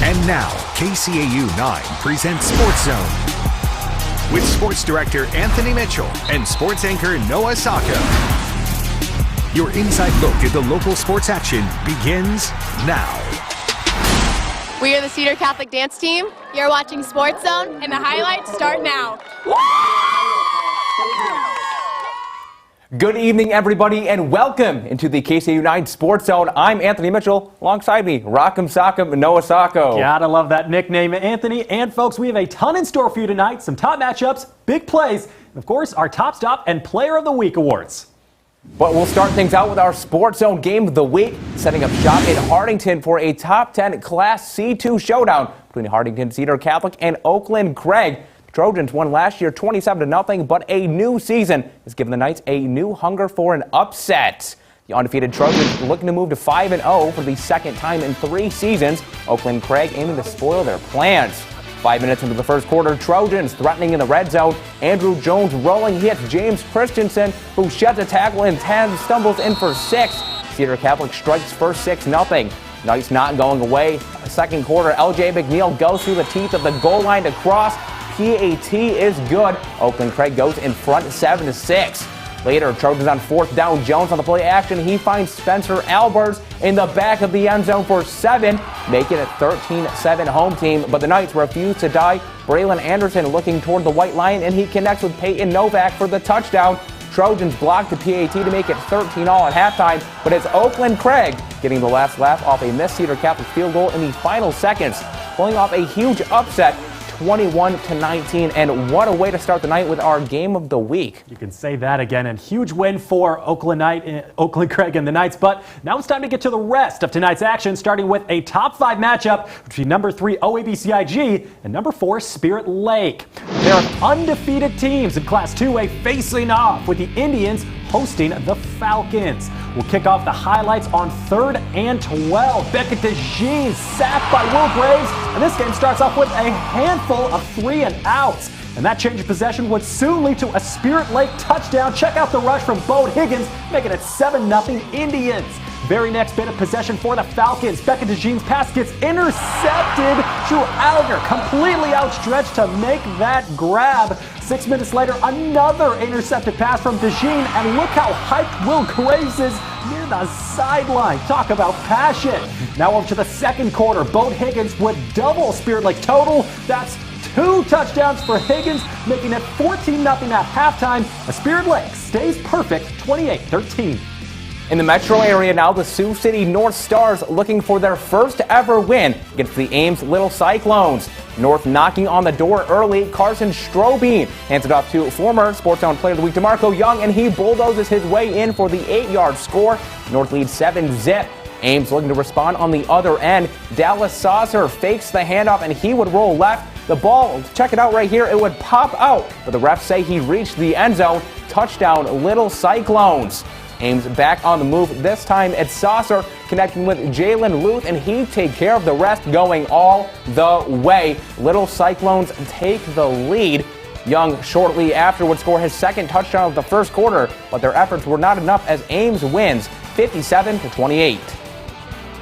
And now, KCAU-9 presents SprotsZone with Sports Director Anthony Mitchell and Sports Anchor Noah Sacco. Your inside look at the local sports action begins now. We are the Cedar Catholic Dance Team. You're watching SprotsZone, And the highlights start now. Good evening, everybody, and welcome into the KCAU-9 SprotsZone. I'm Anthony Mitchell. Alongside me, Rock'em Sock'em and Noah Sacco. Gotta love that nickname, Anthony. And folks, we have a ton in store for you tonight. Some top matchups, big plays, and of course, our Top Stop and Player of the Week awards. But we'll start things out with our SprotsZone Game of the Week, setting up shop in Hartington for a top 10 Class C2 showdown between Hartington Cedar Catholic and Oakland Craig. Trojans won last year 27-0, but a new season has given the Knights a new hunger for an upset. The undefeated Trojans looking to move to 5-0 for the second time in 3 seasons. Oakland Craig aiming to spoil their plans. 5 minutes into the first quarter, Trojans threatening in the red zone. Andrew Jones rolling hits James Christensen, who sheds a tackle and stumbles in for 6. Cedar Catholic strikes first 6-0. Knights not going away. Second quarter, LJ McNeil goes through the teeth of the goal line to cross. PAT is good. Oakland Craig goes in front 7-6. Later, Trojans on 4th down. Jones on the play action. He finds Spencer Albers in the back of the end zone for 7, making it 13-7 home team. But the Knights refuse to die. Braylon Anderson looking toward the white line, and he connects with Peyton Novak for the touchdown. Trojans block the PAT to make it 13-all at halftime, but it's Oakland Craig getting the last laugh off a missed Cedar Catholic field goal in the final seconds, pulling off a huge upset. 21-19, and what a way to start the night with our game of the week. You can say that again, and huge win for Oakland Craig and the Knights. But now it's time to get to the rest of tonight's action, starting with a top 5 matchup between number 3 OABCIG and number 4 Spirit Lake. There are undefeated teams in Class 2A facing off, with the Indians hosting the Falcons. We'll kick off the highlights on 3rd and 12. Beckett DeJean sacked by Will Graves, and this game starts off with a handful of 3-and-outs. And that change of possession would soon lead to a Spirit Lake touchdown. Check out the rush from Bo Higgins, making it 7-0 Indians. Very next bit of possession for the Falcons. Beckett DeJean's pass gets intercepted. Drew Alger completely outstretched to make that grab. 6 minutes later, another intercepted pass from DeJean, and look how hyped Will Graves is near the sideline. Talk about passion. Now over to the second quarter. Bo Higgins would double Spirit Lake total. That's 2 touchdowns for Higgins, making it 14-0 at halftime. Spirit Lake stays perfect, 28-13. In the metro area now, the Sioux City North Stars looking for their first ever win against the Ames Little Cyclones. North knocking on the door early. Carson Strobing hands it off to former SprotsZone Player of the Week DeMarco Young, and he bulldozes his way in for the 8-yard score. North leads 7-zip. Ames looking to respond on the other end. Dallas Saucer fakes the handoff, and he would roll left. The ball, check it out right here, it would pop out, but the refs say he reached the end zone. Touchdown, Little Cyclones. Ames back on the move. This time it's Saucer connecting with Jalen Luth, and he take care of the rest, going all the way. Little Cyclones take the lead. Young shortly after would score his second touchdown of the first quarter, but their efforts were not enough as Ames wins 57-28.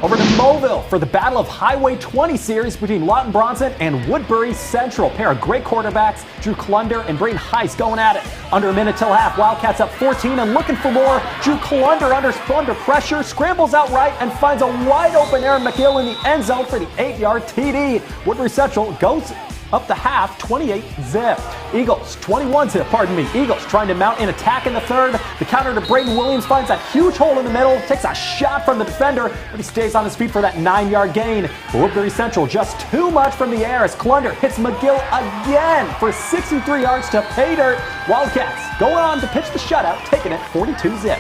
Over to Mobile for the Battle of Highway 20 series between Lawton Bronson and Woodbury Central. Pair of great quarterbacks, Drew Klunder and Braden Heiss going at it. Under a minute till half, Wildcats up 14 and looking for more. Drew Klunder under pressure, scrambles out right and finds a wide open Aaron McGill in the end zone for the 8-yard TD. Woodbury Central goes up the half, 28-zip. Eagles trying to mount an attack in the third. The counter to Braden Williams finds that huge hole in the middle, takes a shot from the defender, but he stays on his feet for that 9-yard gain. Woodbury Central just too much from the air as Klunder hits McGill again for 63 yards to pay dirt. Wildcats going on to pitch the shutout, taking it 42-zip.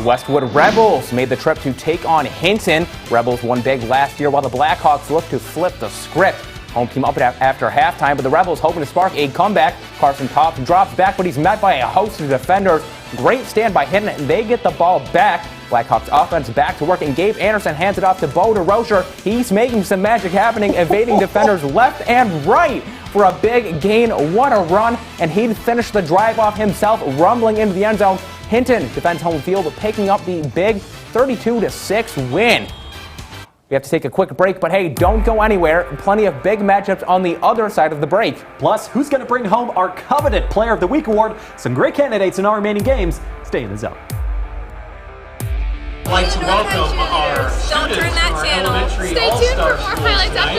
Westwood Rebels made the trip to take on Hinton. Rebels won big last year while the Blackhawks look to flip the script. Home team up after halftime, but the Rebels hoping to spark a comeback. Carson Topp drops back, but he's met by a host of defenders. Great stand by Hinton, and they get the ball back. Blackhawks offense back to work, and Gabe Anderson hands it off to Bo DeRocher. He's making some magic happening, evading defenders left and right for a big gain. What a run, and he'd finish the drive off himself, rumbling into the end zone. Hinton defends home field, picking up the big 32-6 win. We have to take a quick break, but hey, don't go anywhere. Plenty of big matchups on the other side of the break. Plus, who's going to bring home our coveted Player of the Week award? Some great candidates in our remaining games. Stay in the zone. I'd like to welcome our students from our elementary Stay tuned for all-star more schools highlights after tonight.